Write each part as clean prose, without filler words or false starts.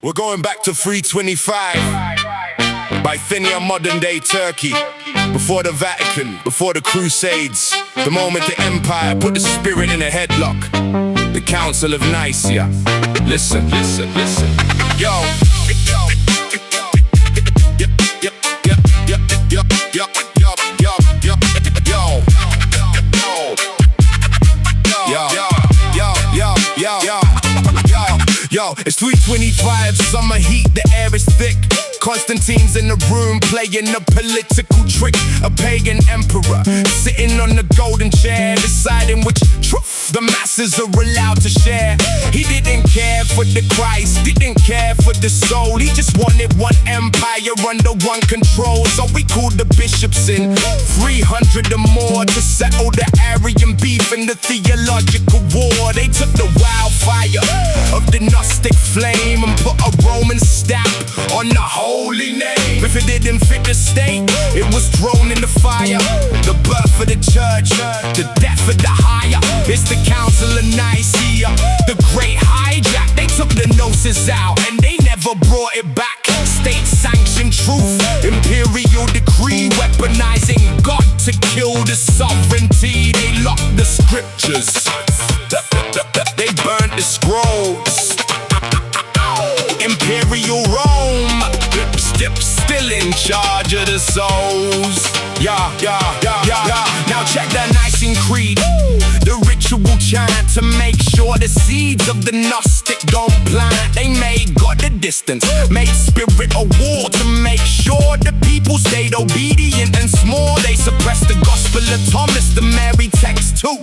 We're going back to 325, Bithynia, modern day Turkey. Before the Vatican, before the Crusades, the moment the empire put the spirit in a headlock. The Council of Nicea. Listen, listen, listen. Yo. Yo, it's 325, summer heat, the air is thick. Constantine's in the room playing a political trick. A pagan emperor sitting on the golden chair, deciding which truth the masses are allowed to share. He didn't care for the Christ, didn't care for the soul. He just wanted one empire under one control. So we called the bishops in, 300 or more, to settle the Arian beef and the theological war. They took the wildfire of the Gnostic flame and put a Roman stamp on the holy name. If it didn't fit the state, it was thrown in the fire. The birth of the church, the death of the higher. It's the Council of Nicea, the great hijack. They took the Gnosis out and they never brought it back. State-sanctioned truth, imperial decree, weaponizing God to kill the sovereignty. They locked the scriptures, they burnt the scrolls. Imperial Rome, still in charge of the souls. Yeah. Now check the Nicene Creed, the ritual chant to make sure the seeds of the Gnostic don't plant. They made God a distance, made spirit a wall to make sure the people stayed obedient and small. They suppressed the Gospel of Thomas, the Mary text too,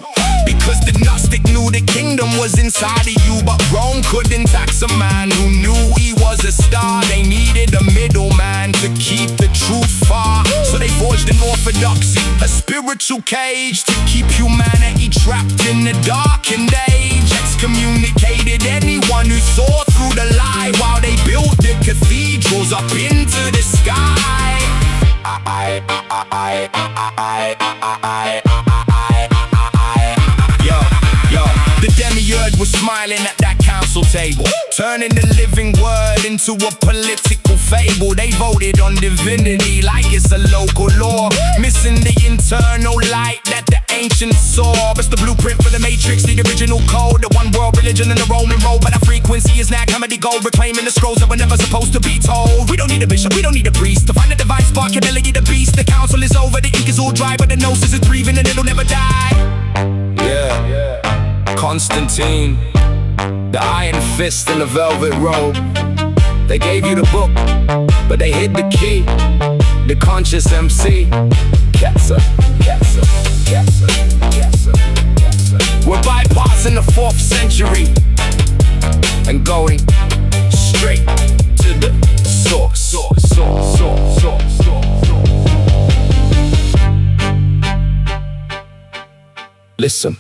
because the Gnostic knew the kingdom was inside of you. But Rome couldn't tax a man who knew he was a star. They needed a middleman to keep the truth far. So they forged an Orthodoxy, a spiritual cage to keep humanity trapped in the darkened age. Excommunicated anyone who saw through the lie while they built the cathedrals up into the sky. The demiurge was smiling at that council table, turning the living word into a political fable. They voted on divinity like it's a local law, missing the internal light that the ancients saw. It's the blueprint for the matrix, the original code, the one world religion and the Roman road. But our frequency is now comedy gold, reclaiming the scrolls that were never supposed to be told. We don't need a bishop, we don't need a priest to find the divine spark, ability the beast. The council is over, the ink is all dry, but the Gnosis is breathing and it'll never die. Yeah. Constantine, the iron fist in the velvet robe. They gave you the book, but they hid the key. The conscious MC, Ketsa. We're bypassing the 4th century and going straight to the source. Listen.